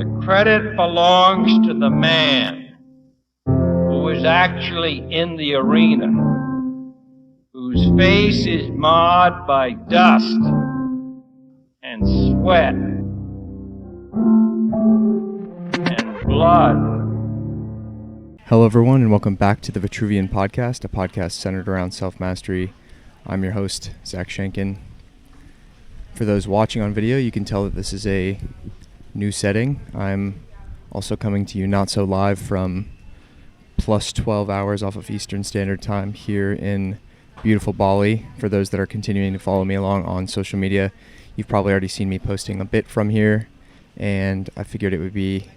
The credit belongs to the man who is actually in the arena, whose face is marred by dust and sweat and blood. Hello everyone, and welcome back to the Vitruvian Podcast, a podcast centered around self-mastery. I'm your host, Zach Shankin. For those watching on video, you can tell that this is a new setting. I'm also coming to you not so live from plus 12 hours off of Eastern Standard Time here in beautiful Bali. For those that are continuing to follow me along on social media, you've probably already seen me posting a bit from here, and I figured it would be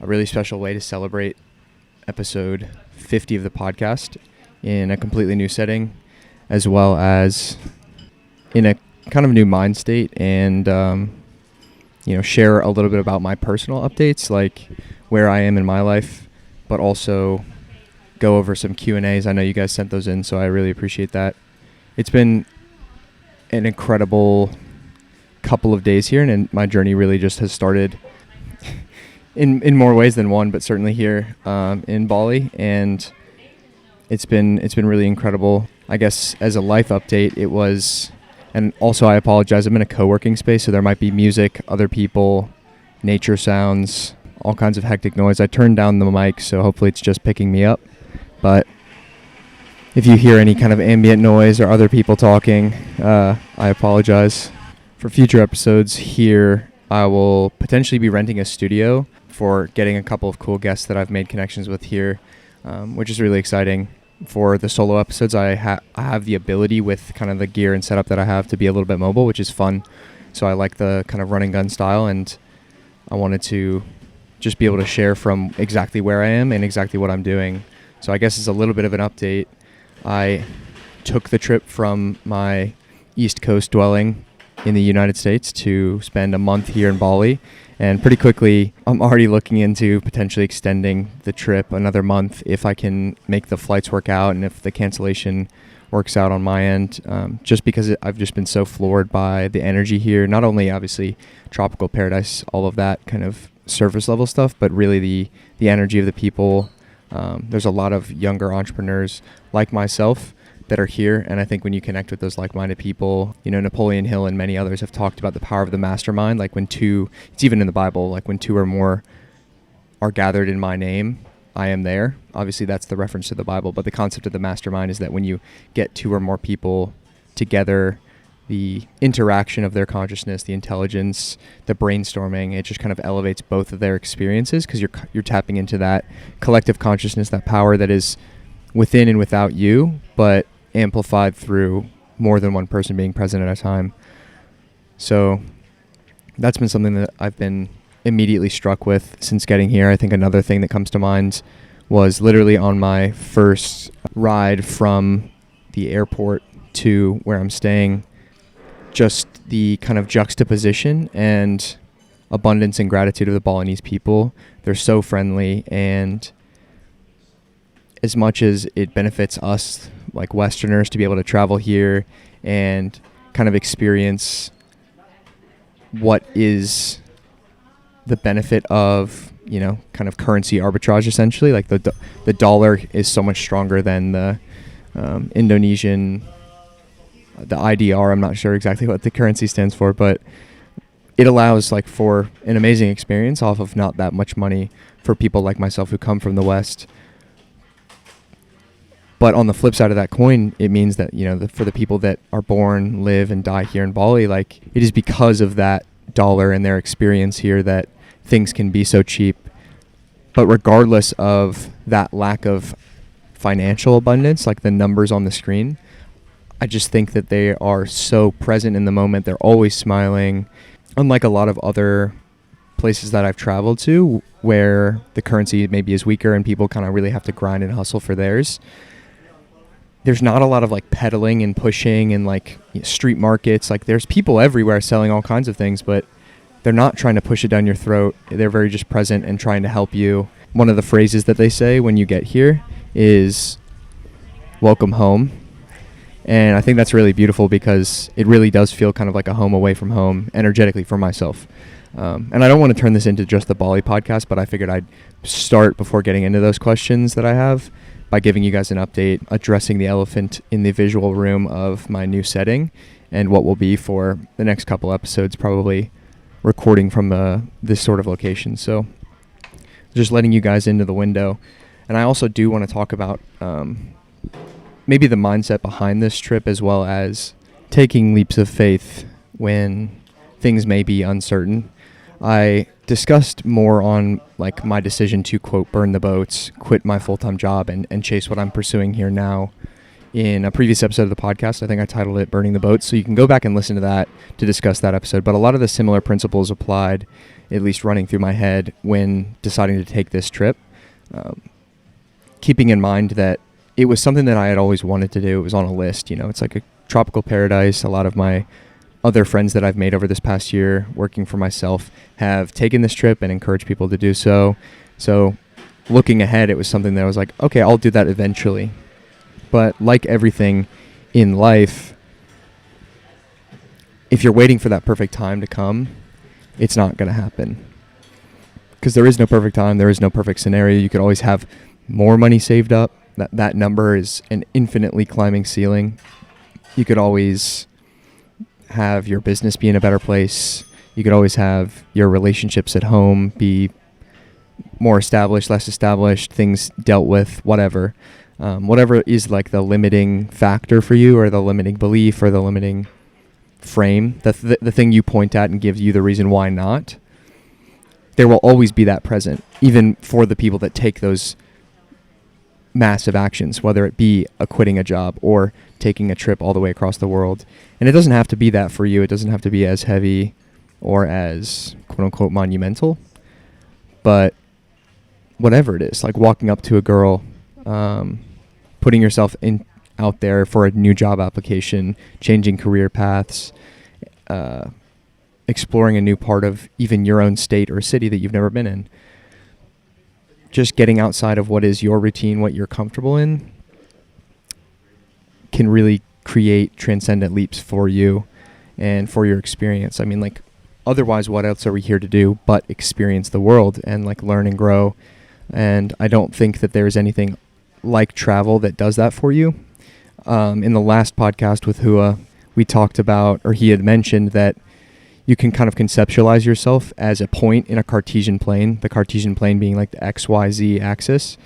a really special way to celebrate episode 50 of the podcast in a completely new setting, as well as in a kind of new mind state, and share a little bit about my personal updates, like where I am in my life, but also go over some Q&As. I know you guys sent those in, so I really appreciate that. It's been an incredible couple of days here, and my journey really just has started in more ways than one, but certainly here in Bali, and it's been really incredible. I guess as a life update, it was. And also, I apologize, I'm in a co-working space, so there might be music, other people, nature sounds, all kinds of hectic noise. I turned down the mic, so hopefully it's just picking me up. But if you hear any kind of ambient noise or other people talking, I apologize. For future episodes here, I will potentially be renting a studio for getting a couple of cool guests that I've made connections with here, which is really exciting. For the solo episodes, I have the ability with kind of the gear and setup that I have to be a little bit mobile, which is fun. So I like the kind of run and gun style, and I wanted to just be able to share from exactly where I am and exactly what I'm doing. So I guess it's a little bit of an update. I took the trip from my East Coast dwelling in the United States to spend a month here in Bali. And pretty quickly, I'm already looking into potentially extending the trip another month if I can make the flights work out and if the cancellation works out on my end, just because I've just been so floored by the energy here. Not only, obviously, tropical paradise, all of that kind of surface level stuff, but really the energy of the people. There's a lot of younger entrepreneurs like myself that are here, and I think when you connect with those like-minded people, Napoleon Hill and many others have talked about the power of the mastermind, like when two, it's even in the Bible, like when two or more are gathered in my name, I am there. Obviously that's the reference to the Bible, but the concept of the mastermind is that when you get two or more people together, the interaction of their consciousness, the intelligence, the brainstorming, it just kind of elevates both of their experiences, because you're tapping into that collective consciousness, that power that is within and without you, but amplified through more than one person being present at a time. So that's been something that I've been immediately struck with since getting here. I think another thing that comes to mind was literally on my first ride from the airport to where I'm staying, just the kind of juxtaposition and abundance and gratitude of the Balinese people. They're so friendly, and as much as it benefits us like Westerners to be able to travel here and kind of experience what is the benefit of, kind of currency arbitrage, essentially, like the dollar is so much stronger than the Indonesian, the IDR. I'm not sure exactly what the currency stands for, but it allows like for an amazing experience off of not that much money for people like myself who come from the West. But on the flip side of that coin, it means that, for the people that are born, live, and die here in Bali, like it is because of that dollar and their experience here that things can be so cheap. But regardless of that lack of financial abundance, like the numbers on the screen, I just think that they are so present in the moment. They're always smiling. Unlike a lot of other places that I've traveled to where the currency maybe is weaker and people kind of really have to grind and hustle for theirs, there's not a lot of like peddling and pushing and like street markets. Like there's people everywhere selling all kinds of things, but they're not trying to push it down your throat. They're very just present and trying to help you. One of the phrases that they say when you get here is welcome home. And I think that's really beautiful because it really does feel kind of like a home away from home energetically for myself. And I don't want to turn this into just the Bali podcast, but I figured I'd start before getting into those questions that I have by giving you guys an update, addressing the elephant in the visual room of my new setting and what will be for the next couple episodes, probably recording from this sort of location. So just letting you guys into the window. And I also do want to talk about maybe the mindset behind this trip, as well as taking leaps of faith when things may be uncertain. I discussed more on like my decision to, quote, burn the boats, quit my full-time job and chase what I'm pursuing here now in a previous episode of the podcast. I think I titled it Burning the Boats, so you can go back and listen to that to discuss that episode. But a lot of the similar principles applied, at least running through my head when deciding to take this trip. Keeping in mind that it was something that I had always wanted to do. It was on a list, it's like a tropical paradise. A lot of my other friends that I've made over this past year working for myself have taken this trip and encouraged people to do so. So looking ahead, it was something that I was like, okay, I'll do that eventually. But like everything in life, if you're waiting for that perfect time to come, it's not going to happen. Because there is no perfect time. There is no perfect scenario. You could always have more money saved up. That number is an infinitely climbing ceiling. You could always have your business be in a better place. You could always have your relationships at home be more established, less established, things dealt with, whatever. Whatever is like the limiting factor for you, or the limiting belief, or the limiting frame, the thing you point at and gives you the reason why not, there will always be that present, even for the people that take those massive actions, whether it be quitting a job or taking a trip all the way across the world. And it doesn't have to be that for you. It doesn't have to be as heavy or as quote unquote monumental, but whatever it is, like walking up to a girl, putting yourself out there for a new job application, changing career paths, exploring a new part of even your own state or city that you've never been in. Just getting outside of what is your routine, what you're comfortable in, can really create transcendent leaps for you and for your experience. I mean, like, otherwise, what else are we here to do but experience the world and like learn and grow? And I don't think that there's anything like travel that does that for you. In the last podcast with Hua, we talked about, or he had mentioned that you can kind of conceptualize yourself as a point in a Cartesian plane, the Cartesian plane being like the XYZ axis.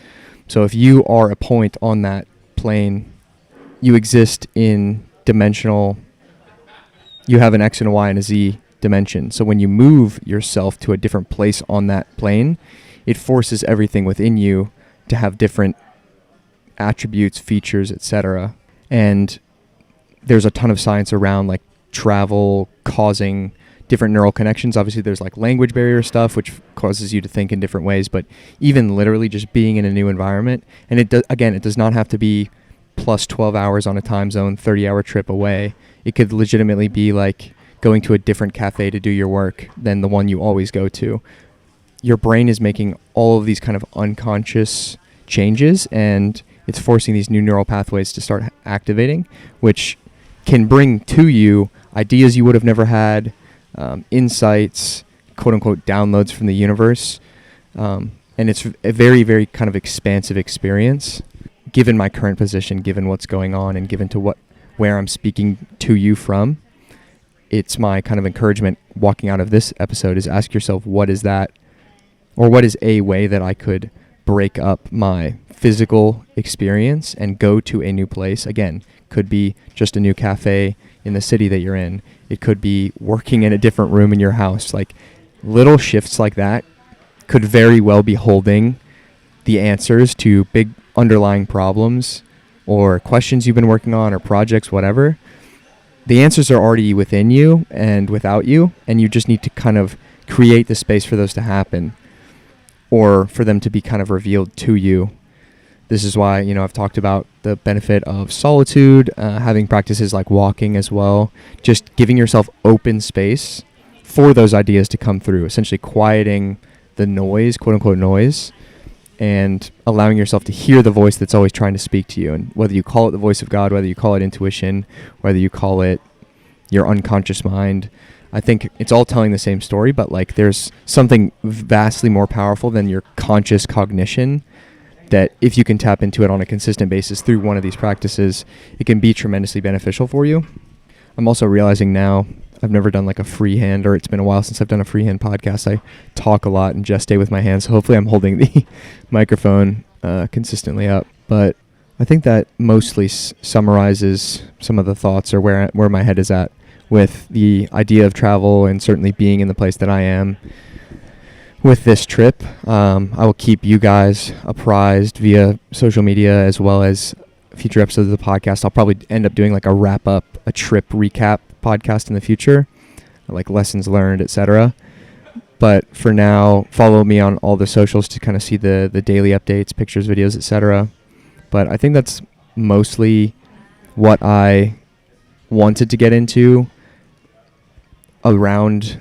So if you are a point on that plane, you exist in dimensional, you have an X and a Y and a Z dimension. So when you move yourself to a different place on that plane, it forces everything within you to have different attributes, features, etc. And there's a ton of science around like travel causing different neural connections. Obviously there's like language barrier stuff, which causes you to think in different ways, but even literally just being in a new environment, and it does not have to be plus 12 hours on a time zone, 30-hour trip away. It could legitimately be like going to a different cafe to do your work than the one you always go to. Your brain is making all of these kind of unconscious changes, and it's forcing these new neural pathways to start activating, which can bring to you ideas you would have never had, insights, quote-unquote downloads from the universe. And it's a very, very kind of expansive experience, given my current position, given what's going on, and given to where I'm speaking to you from. It's my kind of encouragement walking out of this episode is ask yourself, what is that, or what is a way that I could break up my physical experience and go to a new place? Again, could be just a new cafe in the city that you're in. It could be working in a different room in your house. Like little shifts like that could very well be holding the answers to big underlying problems or questions you've been working on or projects, whatever. The answers are already within you and without you, and you just need to kind of create the space for those to happen or for them to be kind of revealed to you. This is why, I've talked about the benefit of solitude, having practices like walking as well, just giving yourself open space for those ideas to come through, essentially quieting the noise, quote unquote noise, and allowing yourself to hear the voice that's always trying to speak to you. And whether you call it the voice of God, whether you call it intuition, whether you call it your unconscious mind, I think it's all telling the same story, but like there's something vastly more powerful than your conscious cognition that if you can tap into it on a consistent basis through one of these practices, it can be tremendously beneficial for you. I'm also realizing now, I've never done like a freehand, or it's been a while since I've done a freehand podcast. I talk a lot and gestate with my hands, so hopefully I'm holding the microphone consistently up. But I think that mostly summarizes some of the thoughts or where my head is at with the idea of travel, and certainly being in the place that I am with this trip. I will keep you guys apprised via social media as well as future episodes of the podcast. I'll probably end up doing like a wrap up, a trip recap podcast in the future, like lessons learned, etc. But for now, follow me on all the socials to kind of see the daily updates, pictures, videos, etc. But I think that's mostly what I wanted to get into around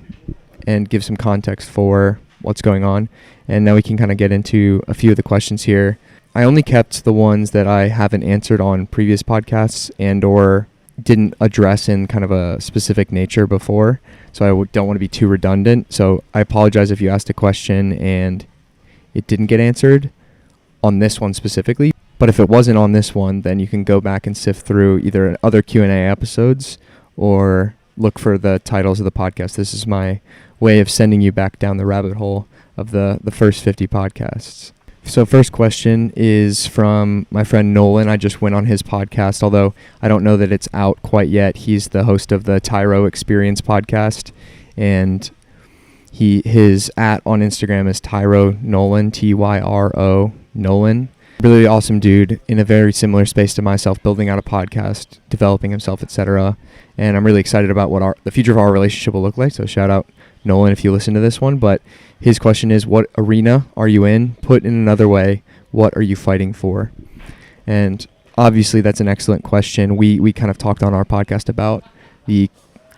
and give some context for what's going on. And now we can kind of get into a few of the questions here. I only kept the ones that I haven't answered on previous podcasts and or didn't address in kind of a specific nature before. So I don't want to be too redundant. So I apologize if you asked a question and it didn't get answered on this one specifically. But if it wasn't on this one, then you can go back and sift through either other Q&A episodes or look for the titles of the podcast. This is my way of sending you back down the rabbit hole of the first 50 podcasts. So first question is from my friend Nolan. I just went on his podcast, although I don't know that it's out quite yet. He's the host of the Tyro Experience podcast, and his @ on Instagram is Tyro Nolan, Tyro Nolan. Really awesome dude in a very similar space to myself, building out a podcast, developing himself, etc. And I'm really excited about what the future of our relationship will look like. So shout out Nolan if you listen to this one. But his question is, what arena are you in? Put in another way, what are you fighting for? And obviously that's an excellent question. We kind of talked on our podcast about the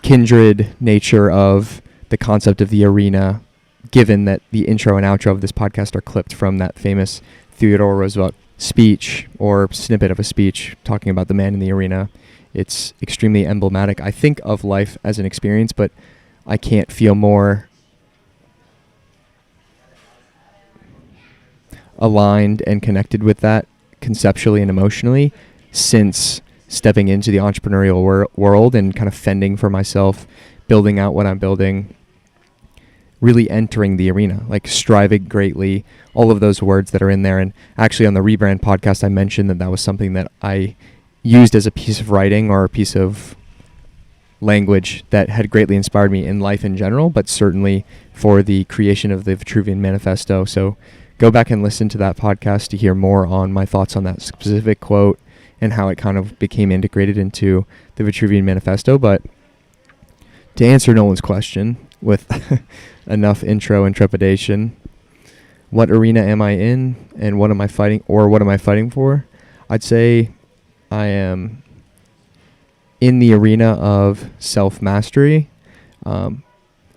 kindred nature of the concept of the arena, given that the intro and outro of this podcast are clipped from that famous Theodore Roosevelt speech or snippet of a speech talking about the man in the arena. It's extremely emblematic, I think, of life as an experience, but I can't feel more aligned and connected with that conceptually and emotionally since stepping into the entrepreneurial world and kind of fending for myself, building out what I'm building, really entering the arena, like striving greatly, all of those words that are in there. And actually on the Rebrand podcast, I mentioned that was something that I used as a piece of writing or a piece of language that had greatly inspired me in life in general, but certainly for the creation of the Vitruvian Manifesto. So go back and listen to that podcast to hear more on my thoughts on that specific quote and how it kind of became integrated into the Vitruvian Manifesto. But to answer Nolan's question with enough intro and trepidation, what arena am I in and what am I fighting for? I'd say I am in the arena of self-mastery.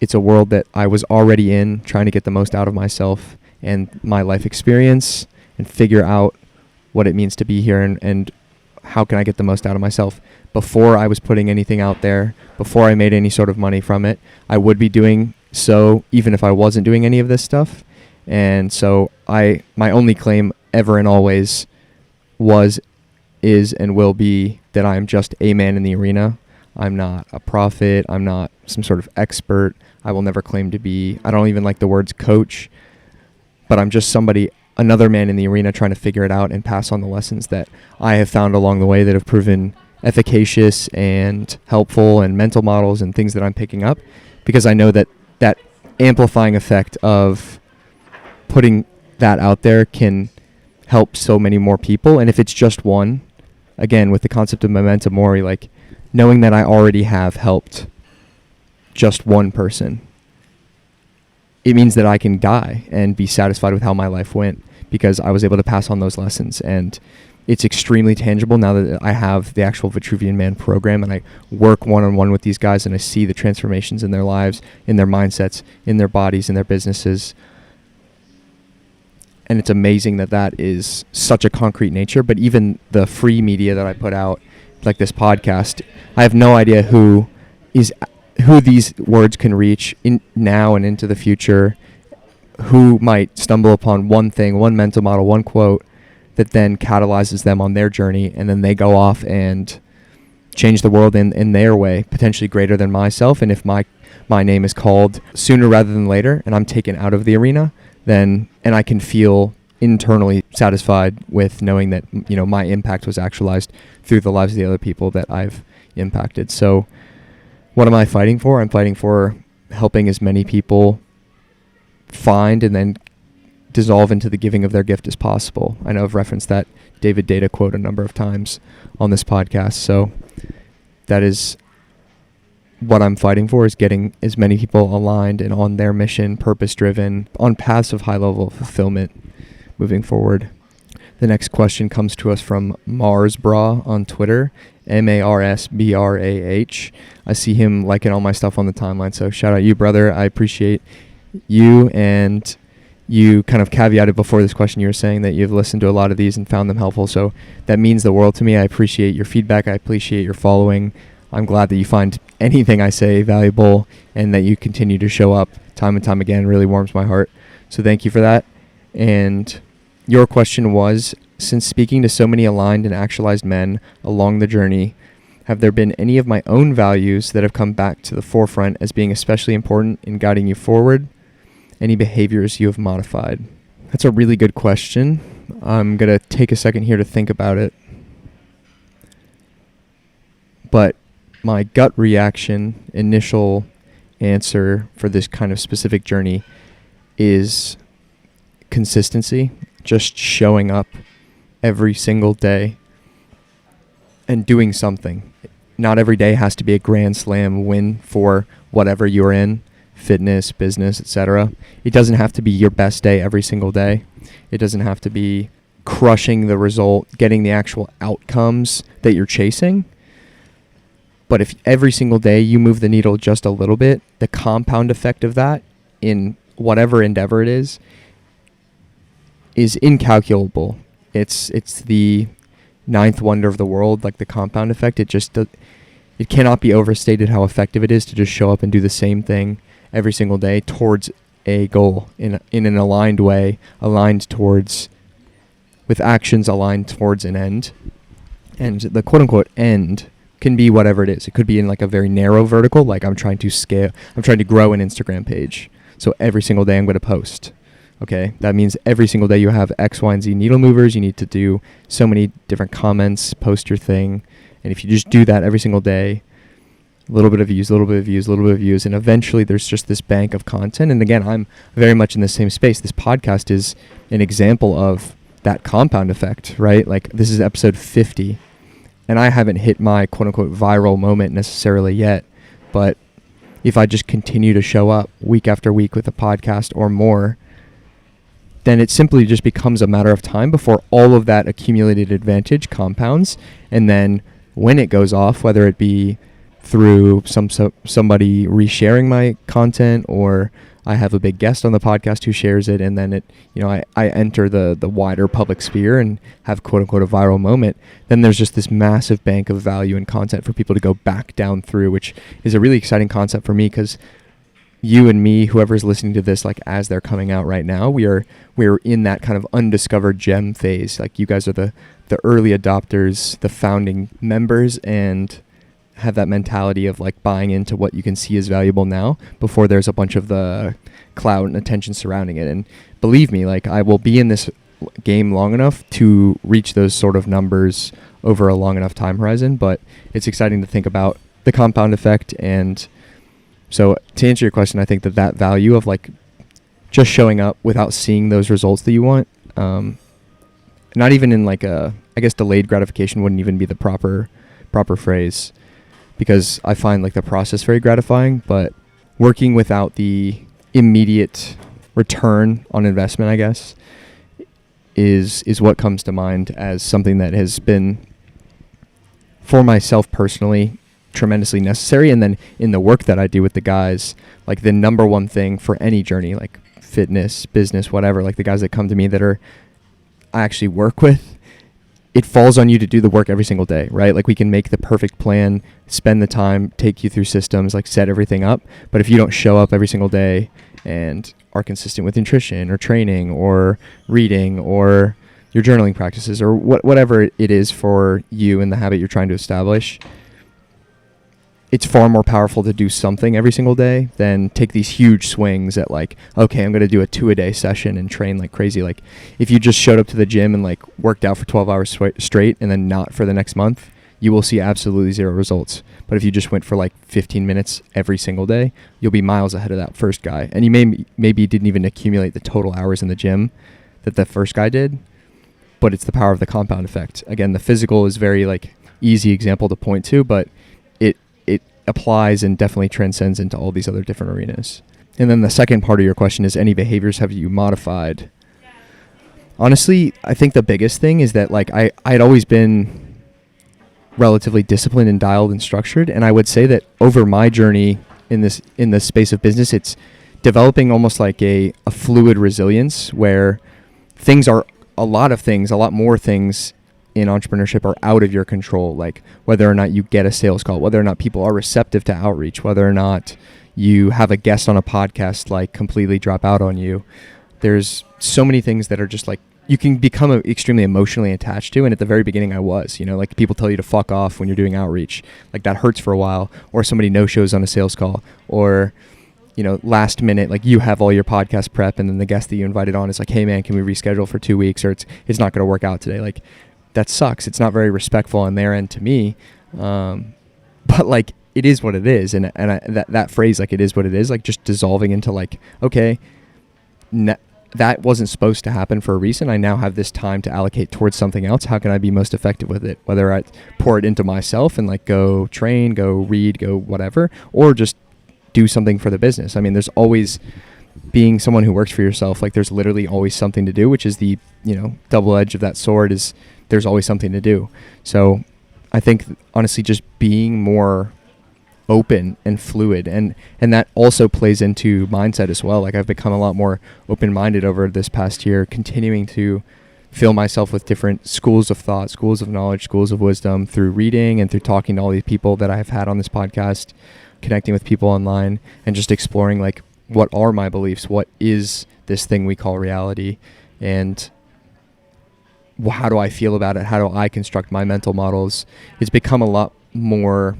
It's a world that I was already in, trying to get the most out of myself and my life experience and figure out what it means to be here and how can I get the most out of myself. Before I was putting anything out there, before I made any sort of money from it, I would be doing so even if I wasn't doing any of this stuff. And so my only claim ever and always was, is, and will be that I'm just a man in the arena. I'm not a prophet. I'm not some sort of expert. I will never claim to be, I don't even like the words coach, but I'm just another man in the arena trying to figure it out and pass on the lessons that I have found along the way that have proven efficacious and helpful, and mental models and things that I'm picking up, because I know that amplifying effect of putting that out there can help so many more people. And if it's just one, again, with the concept of memento mori, like knowing that I already have helped just one person, it means that I can die and be satisfied with how my life went because I was able to pass on those lessons. And it's extremely tangible now that I have the actual Vitruvian Man program and I work one-on-one with these guys and I see the transformations in their lives, in their mindsets, in their bodies, in their businesses. And it's amazing that is such a concrete nature. But even the free media that I put out, like this podcast, I have no idea who is who these words can reach in now and into the future, who might stumble upon one thing, one mental model, one quote that then catalyzes them on their journey, and then they go off and change the world in their way, potentially greater than myself. And if my name is called sooner rather than later and I'm taken out of the arena, then, and I can feel internally satisfied with knowing that, you know, my impact was actualized through the lives of the other people that I've impacted. So what am I fighting for? I'm fighting for helping as many people find and then dissolve into the giving of their gift as possible. I know I've referenced that David Data quote a number of times on this podcast. So that is what I'm fighting for, is getting as many people aligned and on their mission, purpose-driven, on paths of high level of fulfillment moving forward. The next question comes to us from Marsbrah on Twitter, MarsBrah. I see him liking all my stuff on the timeline, so shout out you, brother. I appreciate you. And you kind of caveated before this question, you were saying that you've listened to a lot of these and found them helpful, so that means the world to me. I appreciate your feedback. I appreciate your following. I'm glad that you find anything I say valuable and that you continue to show up time and time again. It really warms my heart. So thank you for that. And your question was, since speaking to so many aligned and actualized men along the journey, have there been any of my own values that have come back to the forefront as being especially important in guiding you forward? Any behaviors you have modified? That's a really good question. I'm going to take a second here to think about it. But my gut reaction, initial answer for this kind of specific journey is consistency, just showing up every single day and doing something. Not every day has to be a grand slam win for whatever you're in, fitness, business, etc. It doesn't have to be your best day every single day. It doesn't have to be crushing the result, getting the actual outcomes that you're chasing. But if every single day you move the needle just a little bit, the compound effect of that in whatever endeavor it is incalculable. It's the ninth wonder of the world, like the compound effect. It cannot be overstated how effective it is to just show up and do the same thing every single day towards a goal in an aligned way, with actions aligned towards an end. And the quote unquote end can be whatever it is. It could be in like a very narrow vertical, like I'm trying to grow an Instagram page. So every single day I'm going to post. Okay, that means every single day you have X, Y, and Z needle movers. You need to do so many different comments, post your thing. And if you just do that every single day, a little bit of views, and eventually there's just this bank of content. And again, I'm very much in the same space. This podcast is an example of that compound effect, right? Like this is episode 50. And I haven't hit my quote-unquote viral moment necessarily yet, but if I just continue to show up week after week with a podcast or more, then it simply just becomes a matter of time before all of that accumulated advantage compounds. And then when it goes off, whether it be through somebody resharing my content, or I have a big guest on the podcast who shares it, and then I enter the wider public sphere and have quote unquote a viral moment, then there's just this massive bank of value and content for people to go back down through, which is a really exciting concept for me, because you and me, whoever's listening to this, like as they're coming out right now, we're in that kind of undiscovered gem phase. Like you guys are the early adopters, the founding members, and have that mentality of like buying into what you can see is valuable now before there's a bunch of the clout and attention surrounding it. And believe me, like I will be in this game long enough to reach those sort of numbers over a long enough time horizon, but it's exciting to think about the compound effect. And so to answer your question, I think that value of like just showing up without seeing those results that you want, not even in like I guess delayed gratification wouldn't even be the proper phrase, because I find like the process very gratifying, but working without the immediate return on investment, I guess, is what comes to mind as something that has been, for myself personally, tremendously necessary. And then in the work that I do with the guys, like the number one thing for any journey, like fitness, business, whatever, like the guys that come to me that I actually work with, it falls on you to do the work every single day, right? Like we can make the perfect plan, spend the time, take you through systems, like set everything up. But if you don't show up every single day and are consistent with nutrition or training or reading or your journaling practices or whatever it is for you and the habit you're trying to establish, it's far more powerful to do something every single day than take these huge swings at like, okay, I'm going to do a 2-a-day session and train like crazy. Like if you just showed up to the gym and like worked out for 12 hours straight and then not for the next month, you will see absolutely zero results. But if you just went for like 15 minutes every single day, you'll be miles ahead of that first guy. And you maybe didn't even accumulate the total hours in the gym that the first guy did, but it's the power of the compound effect. Again, the physical is very like easy example to point to, but it applies and definitely transcends into all these other different arenas. And then the second part of your question is, any behaviors have you modified? Honestly, I think the biggest thing is that like I had always been relatively disciplined and dialed and structured, and I would say that over my journey in this space of business, it's developing almost like a fluid resilience where a lot more things in entrepreneurship are out of your control, like whether or not you get a sales call, whether or not people are receptive to outreach, whether or not you have a guest on a podcast like completely drop out on you. There's so many things that are just like you can become extremely emotionally attached to, and at the very beginning I was, like people tell you to fuck off when you're doing outreach, like that hurts for a while, or somebody no-shows on a sales call, or last minute, like you have all your podcast prep and then the guest that you invited on is like, hey man, can we reschedule for 2 weeks, or it's not going to work out today. Like that sucks. It's not very respectful on their end to me. But like, it is what it is. And that phrase, like, it is what it is, like just dissolving into like, okay, that wasn't supposed to happen for a reason. I now have this time to allocate towards something else. How can I be most effective with it? Whether I pour it into myself and like go train, go read, go whatever, or just do something for the business. I mean, there's always, being someone who works for yourself, like there's literally always something to do, which is the, double edge of that sword is there's always something to do. So I think honestly, just being more open and fluid, and that also plays into mindset as well. Like I've become a lot more open-minded over this past year, continuing to fill myself with different schools of thought, schools of knowledge, schools of wisdom through reading and through talking to all these people that I've had on this podcast, connecting with people online, and just exploring like, what are my beliefs? What is this thing we call reality? And how do I feel about it? How do I construct my mental models? It's become a lot more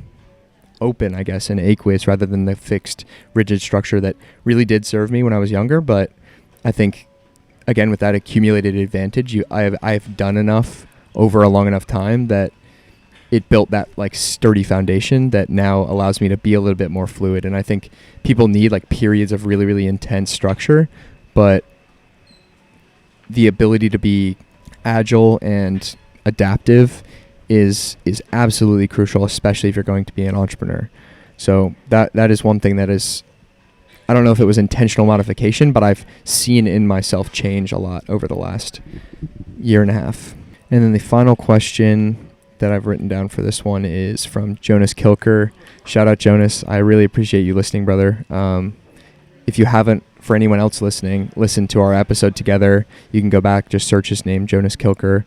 open, I guess, and aqueous rather than the fixed, rigid structure that really did serve me when I was younger. But I think, again, with that accumulated advantage, I've done enough over a long enough time that it built that like sturdy foundation that now allows me to be a little bit more fluid. And I think people need like periods of really, really intense structure, but the ability to be agile and adaptive is absolutely crucial, especially if you're going to be an entrepreneur. So that is one thing that is, I don't know if it was intentional modification, but I've seen in myself change a lot over the last year and a half. And then the final question that I've written down for this one is from Jonas Kilker. Shout out Jonas. I really appreciate you listening, brother. If you haven't, for anyone else listening, listen to our episode together. You can go back, just search his name, Jonas Kilker.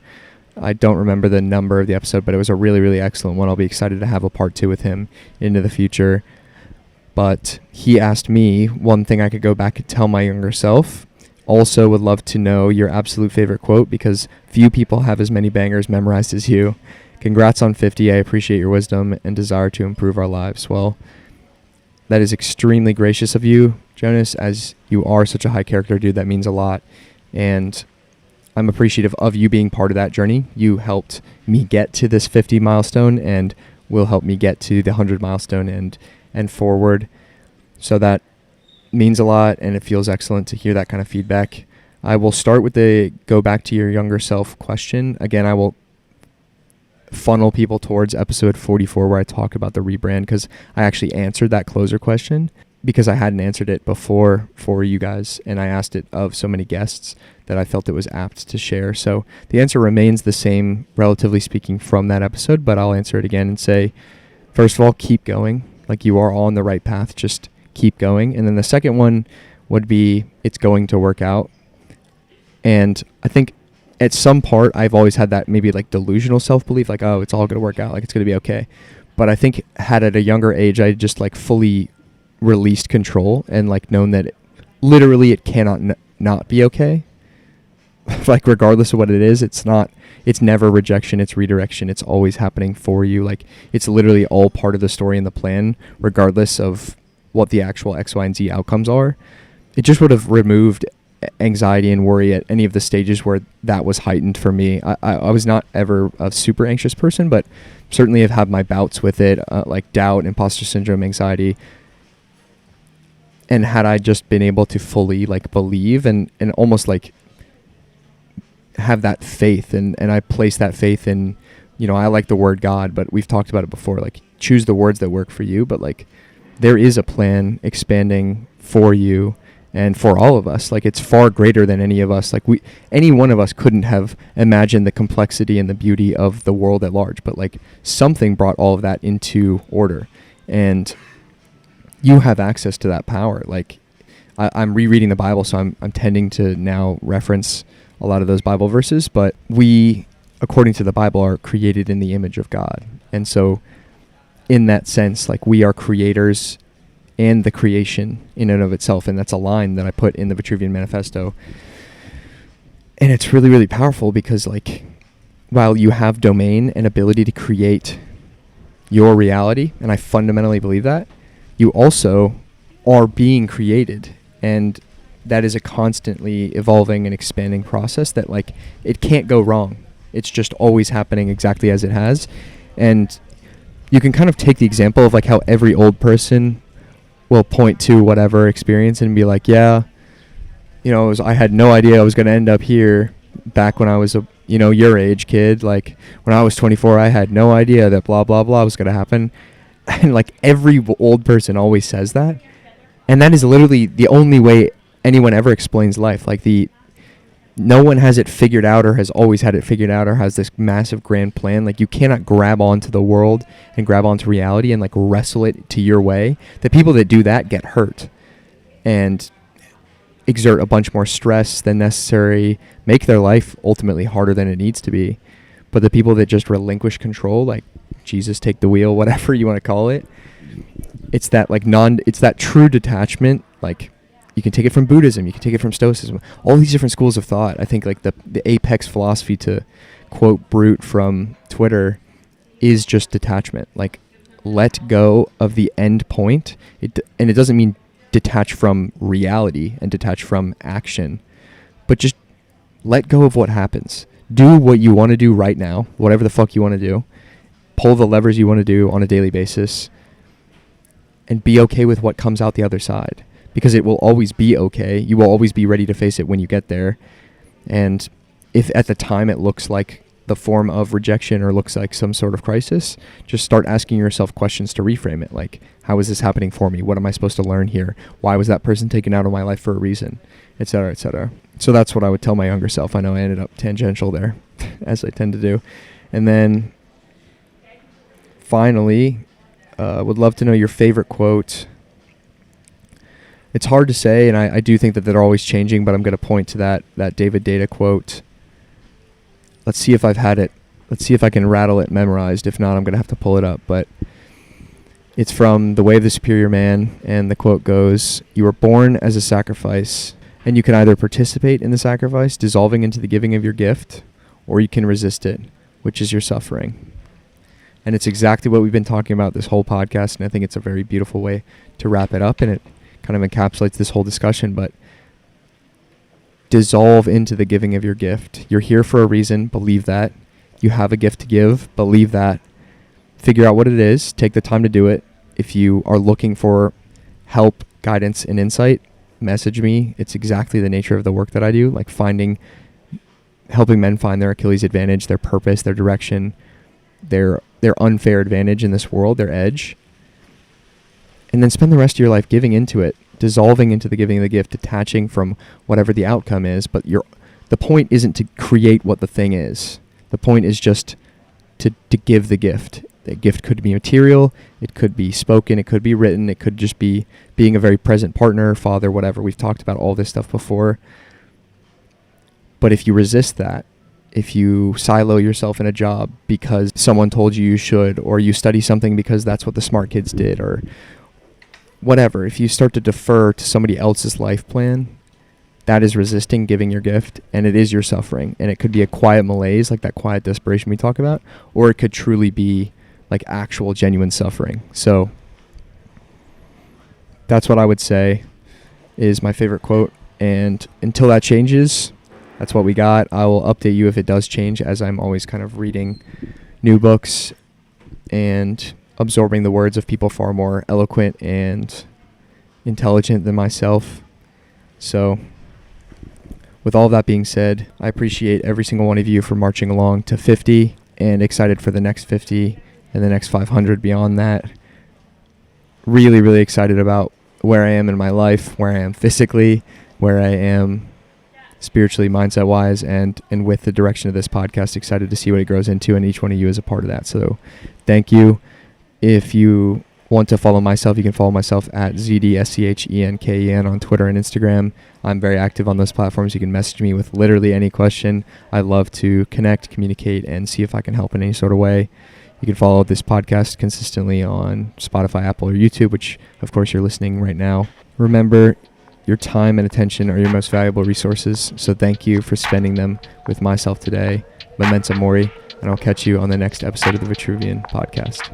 I don't remember the number of the episode, but it was a really, really excellent one. I'll be excited to have a part 2 with him into the future. But he asked me one thing I could go back and tell my younger self. Also would love to know your absolute favorite quote, because few people have as many bangers memorized as you. Congrats on 50. I appreciate your wisdom and desire to improve our lives. Well, that is extremely gracious of you, Jonas, as you are such a high character dude. That means a lot. And I'm appreciative of you being part of that journey. You helped me get to this 50 milestone and will help me get to the 100 milestone and forward. So that means a lot, and it feels excellent to hear that kind of feedback. I will start with the go back to your younger self question. Again, I will funnel people towards episode 44 where I talk about the rebrand, because I actually answered that closer question because I hadn't answered it before for you guys, and I asked it of so many guests that I felt it was apt to share. So the answer remains the same, relatively speaking, from that episode, but I'll answer it again and say, first of all, keep going. Like, you are on the right path, just keep going. And then the second one would be, it's going to work out. And I think at some part, I've always had that maybe like delusional self-belief, like, oh, it's all going to work out, like it's going to be okay. But I think had at a younger age, I just like fully released control and like known that literally it cannot not be okay. Like regardless of what it is, it's never rejection, it's redirection. It's always happening for you. Like it's literally all part of the story and the plan, regardless of what the actual X, Y, and Z outcomes are. It just would have removed anxiety and worry at any of the stages where that was heightened for me. I was not ever a super anxious person, but certainly have had my bouts with it, like doubt, imposter syndrome, anxiety. And had I just been able to fully like believe and almost like have that faith, and I place that faith in, I like the word God, but we've talked about it before, like choose the words that work for you, but like there is a plan expanding for you and for all of us. Like it's far greater than any of us. Like any one of us couldn't have imagined the complexity and the beauty of the world at large, but like something brought all of that into order, and you have access to that power. Like I'm rereading the Bible, so I'm tending to now reference a lot of those Bible verses, but we, according to the Bible, are created in the image of God. And so in that sense, like we are creators and the creation in and of itself. And that's a line that I put in the Vitruvian Manifesto. And it's really, really powerful because like, while you have domain and ability to create your reality, and I fundamentally believe that, you also are being created. And that is a constantly evolving and expanding process that like it can't go wrong. It's just always happening exactly as it has. And you can kind of take the example of like how every old person will point to whatever experience and be like, yeah, I had no idea I was going to end up here back when I was your age kid. Like when I was 24, I had no idea that blah, blah, blah was going to happen. And like every old person always says that. And that is literally the only way anyone ever explains life. Like no one has it figured out or has always had it figured out or has this massive grand plan. Like you cannot grab onto the world and grab onto reality and like wrestle it to your way. The people that do that get hurt and exert a bunch more stress than necessary, make their life ultimately harder than it needs to be. But the people that just relinquish control, like Jesus take the wheel, whatever you want to call it, it's that like it's that true detachment. Like you can take it from Buddhism, you can take it from Stoicism, all these different schools of thought. I think like the apex philosophy, to quote Brute from Twitter, is just detachment. Like let go of the end point. And it doesn't mean detach from reality and detach from action, but just let go of what happens. Do what you want to do right now, whatever the fuck you want to do. Pull the levers you want to do on a daily basis and be okay with what comes out the other side. Because it will always be okay. You will always be ready to face it when you get there. And if at the time it looks like the form of rejection or looks like some sort of crisis, just start asking yourself questions to reframe it. Like, how is this happening for me? What am I supposed to learn here? Why was that person taken out of my life for a reason? Et cetera, et cetera. So that's what I would tell my younger self. I know I ended up tangential there, as I tend to do. And then finally, would love to know your favorite quote. It's hard to say, and I do think that they're always changing, but I'm going to point to that David Data quote. Let's see if I've had it. Let's see if I can rattle it memorized. If not, I'm going to have to pull it up. But it's from The Way of the Superior Man, and the quote goes, "You are born as a sacrifice, and you can either participate in the sacrifice, dissolving into the giving of your gift, or you can resist it, which is your suffering." And it's exactly what we've been talking about this whole podcast, and I think it's a very beautiful way to wrap it up, and it kind of encapsulates this whole discussion. But dissolve into the giving of your gift. You're here for a reason. Believe that. You have a gift to give. Believe that. Figure out what it is. Take the time to do it. If you are looking for help, guidance, and insight, message me. It's exactly the nature of the work that I do, like helping men find their Achilles advantage, their purpose, their direction, their unfair advantage in this world, their edge. And then spend the rest of your life giving into it, dissolving into the giving of the gift, detaching from whatever the outcome is. But the point isn't to create what the thing is. The point is just to give the gift. The gift could be material, it could be spoken, it could be written, it could just be being a very present partner, father, whatever. We've talked about all this stuff before. But if you resist that, if you silo yourself in a job because someone told you should, or you study something because that's what the smart kids did, or whatever, if you start to defer to somebody else's life plan, that is resisting giving your gift, and it is your suffering. And it could be a quiet malaise, like that quiet desperation we talk about, or it could truly be like actual genuine suffering. So that's what I would say is my favorite quote. And until that changes, that's what we got. I will update you if it does change, as I'm always kind of reading new books and absorbing the words of people far more eloquent and intelligent than myself. So with all that being said, I appreciate every single one of you for marching along to 50, and excited for the next 50 and the next 500 beyond that. Really, really excited about where I am in my life, where I am physically, where I am spiritually, mindset-wise, and with the direction of this podcast. Excited to see what it grows into, and each one of you is a part of that. So thank you. If you want to follow myself, you can follow myself at ZDSCHENKEN on Twitter and Instagram. I'm very active on those platforms. You can message me with literally any question. I love to connect, communicate, and see if I can help in any sort of way. You can follow this podcast consistently on Spotify, Apple, or YouTube, which, of course, you're listening right now. Remember, your time and attention are your most valuable resources, so thank you for spending them with myself today. Memento Mori, and I'll catch you on the next episode of the Vitruvian Podcast.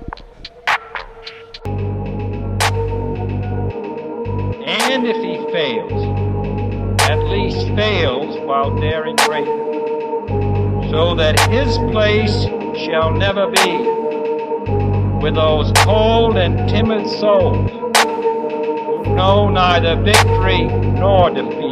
And if he fails, at least fails while daring greater, so that his place shall never be with those cold and timid souls who know neither victory nor defeat.